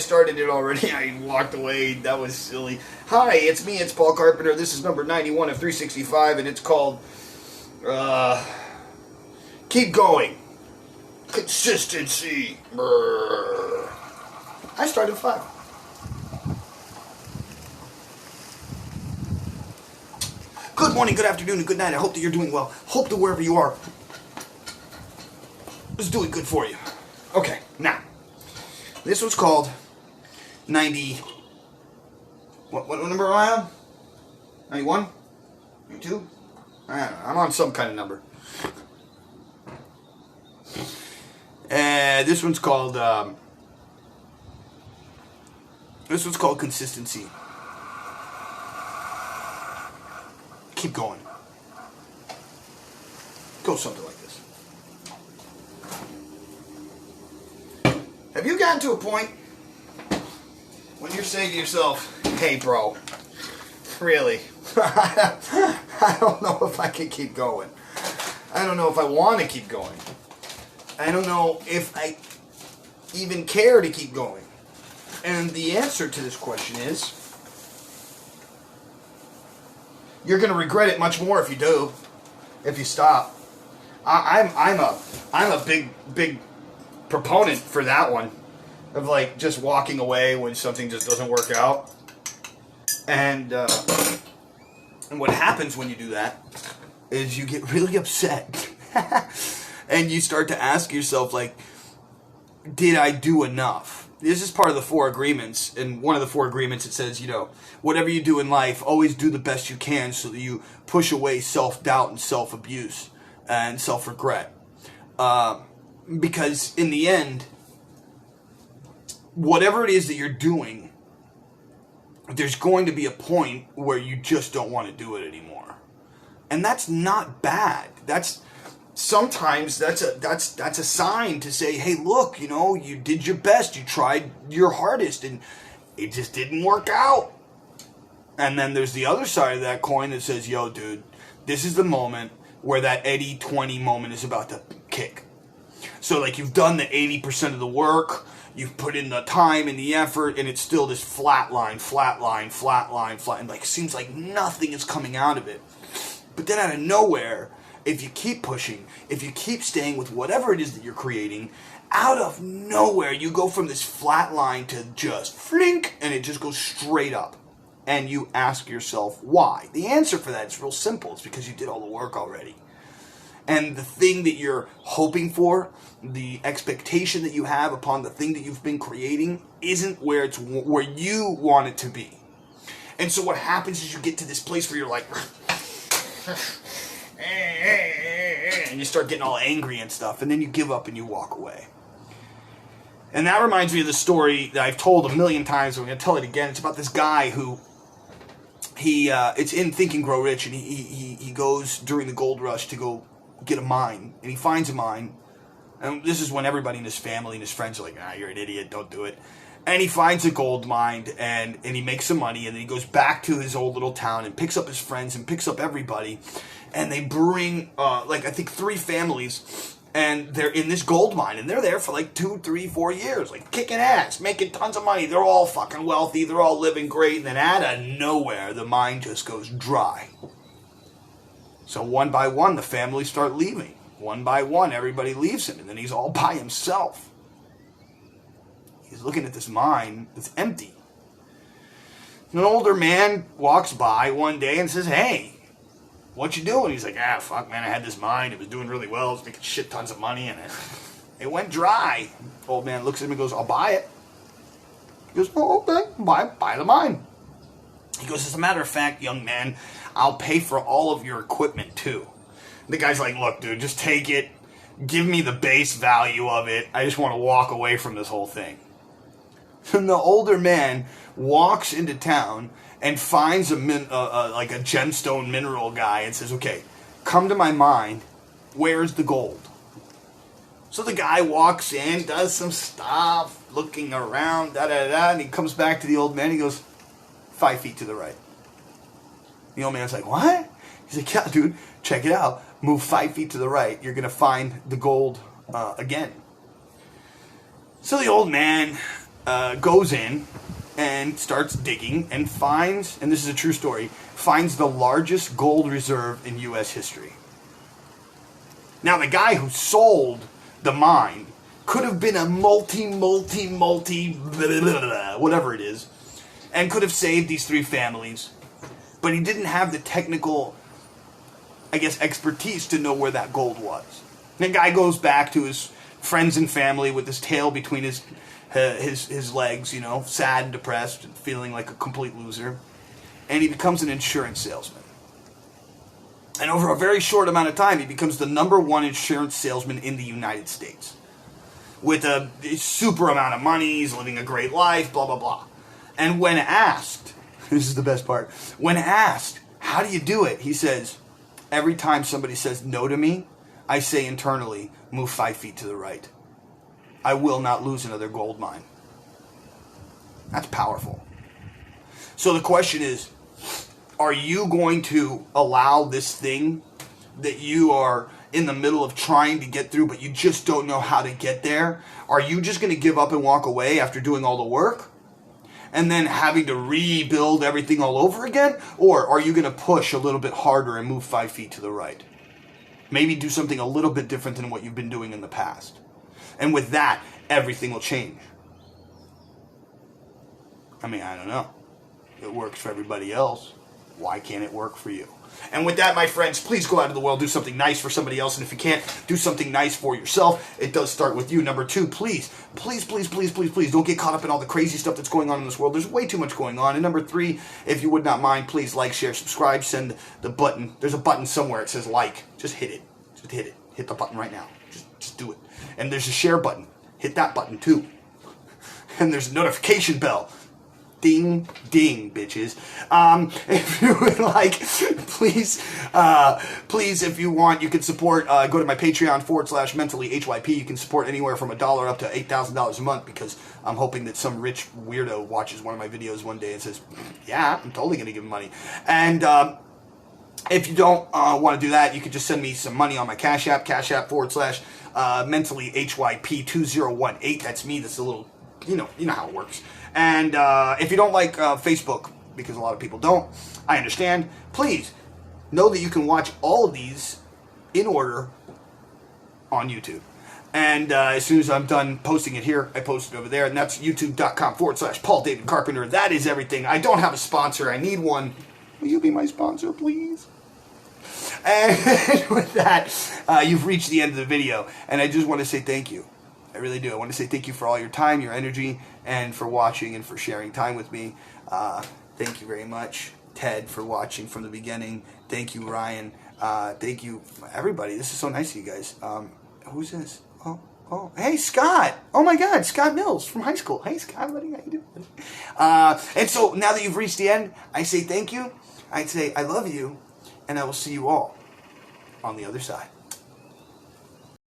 started it already. I walked away. That was silly. Hi, it's me. It's Paul Carpenter. This is number 91 of 365, and it's called Keep Going. Consistency. Brr. I started at 5. Good morning, good afternoon, and good night. I hope that you're doing well. Hope that wherever you are is doing good for you. Okay, now, this was called 90... What number am I on? 91? 92? I don't know. I'm on some kind of number. This one's called... Consistency. Keep going. Go something like this. Have you gotten to a point when you're saying to yourself, hey bro, really, I don't know if I can keep going. I don't know if I want to keep going. I don't know if I even care to keep going. And the answer to this question is, you're going to regret it much more if you do, if you stop. I'm a big proponent for that one, of like just walking away when something just doesn't work out. And what happens when you do that is you get really upset, and you start to ask yourself, like, did I do enough? This is part of the 4 agreements, and one of the 4 agreements, it says, whatever you do in life, always do the best you can so that you push away self-doubt and self-abuse and self-regret. Because in the end, whatever it is that you're doing, there's going to be a point where you just don't want to do it anymore. And that's not bad. Sometimes that's a sign to say, hey, look, you did your best, you tried your hardest, and it just didn't work out. And then there's the other side of that coin that says, yo, dude, this is the moment where that 80-20 moment is about to kick. So, like, you've done the 80% of the work, you've put in the time and the effort, and it's still this flat line, and, like, seems like nothing is coming out of it. But then out of nowhere, if you keep pushing, if you keep staying with whatever it is that you're creating, out of nowhere, you go from this flat line to just flink, and it just goes straight up. And you ask yourself, why? The answer for that is real simple. It's because you did all the work already. And the thing that you're hoping for, the expectation that you have upon the thing that you've been creating, isn't where you want it to be. And so what happens is you get to this place where you're like... and you start getting all angry and stuff, and then you give up and you walk away. And that reminds me of the story that I've told a million times, so I'm going to tell it again. It's about this guy who, it's in Think and Grow Rich, and he goes during the gold rush to go get a mine, and he finds a mine, and this is when everybody in his family and his friends are like, you're an idiot, don't do it. And he finds a gold mine, and he makes some money, and then he goes back to his old little town and picks up his friends and picks up everybody, and they bring, I think 3 families, and they're in this gold mine, and they're there for like 2, 3, 4 years, like kicking ass, making tons of money. They're all fucking wealthy, they're all living great, and then out of nowhere, the mine just goes dry. So one by one, the families start leaving. One by one, everybody leaves him, and then he's all by himself. He's looking at this mine that's empty. An older man walks by one day and says, hey, what you doing? He's like, fuck, man, I had this mine. It was doing really well. It was making shit tons of money, and it went dry. Old man looks at him and goes, I'll buy it. He goes, oh, okay, buy the mine. He goes, as a matter of fact, young man, I'll pay for all of your equipment, too. The guy's like, look, dude, just take it. Give me the base value of it. I just want to walk away from this whole thing. And the older man walks into town and finds a gemstone mineral guy and says, okay, come to my mine. Where's the gold? So the guy walks in, does some stuff, looking around, and he comes back to the old man. He goes, 5 feet to the right. The old man's like, what? He's like, yeah, dude, check it out. Move 5 feet to the right. You're going to find the gold again. So the old man goes in and starts digging and finds, and this is a true story, finds the largest gold reserve in U.S. history. Now, the guy who sold the mine could have been a multi, whatever it is, and could have saved these 3 families, but he didn't have the technical, I guess, expertise to know where that gold was. The guy goes back to his friends and family with his tail between his legs, you know, sad and depressed and feeling like a complete loser. And he becomes an insurance salesman. And over a very short amount of time, he becomes the #1 insurance salesman in the United States. With a super amount of money, he's living a great life, blah, blah, blah. And when asked, this is the best part, when asked, how do you do it? He says, every time somebody says no to me, I say internally, move 5 feet to the right. I will not lose another gold mine. That's powerful. So the question is, are you going to allow this thing that you are in the middle of trying to get through, but you just don't know how to get there? Are you just going to give up and walk away after doing all the work and then having to rebuild everything all over again? Or are you going to push a little bit harder and move 5 feet to the right? Maybe do something a little bit different than what you've been doing in the past. And with that, everything will change. I mean, I don't know. It works for everybody else. Why can't it work for you? And with that, my friends, please go out into the world, do something nice for somebody else. And if you can't, do something nice for yourself. It does start with you. Number 2, please don't get caught up in all the crazy stuff that's going on in this world. There's way too much going on. And number 3, if you would not mind, please like, share, subscribe, send the button. There's a button somewhere. It says like. Just hit it. Just hit it. Hit the button right now. Just do it. And there's a share button. Hit that button too. And there's a notification bell. Ding, ding, bitches. If you would like, please, if you want, you can support, go to my Patreon /mentally-HYP. You can support anywhere from $1 up to $8,000 a month, because I'm hoping that some rich weirdo watches one of my videos one day and says, yeah, I'm totally going to give him money. And, if you don't want to do that, you can just send me some money on my Cash App /mentally-HYP2018. That's me. That's a little, you know how it works. And if you don't like Facebook, because a lot of people don't, I understand. Please know that you can watch all of these in order on YouTube. And as soon as I'm done posting it here, I post it over there. And that's youtube.com/Paul David Carpenter. That is everything. I don't have a sponsor. I need one. Will you be my sponsor, please? And with that, you've reached the end of the video. And I just want to say thank you. I really do. I want to say thank you for all your time, your energy, and for watching and for sharing time with me. Thank you very much, Ted, for watching from the beginning. Thank you, Ryan. Thank you, everybody. This is so nice of you guys. Who's this? Oh, hey, Scott. Oh, my God, Scott Mills from high school. Hey, Scott, buddy, how you doing? And so now that you've reached the end, I say thank you. I say I love you, and I will see you all on the other side.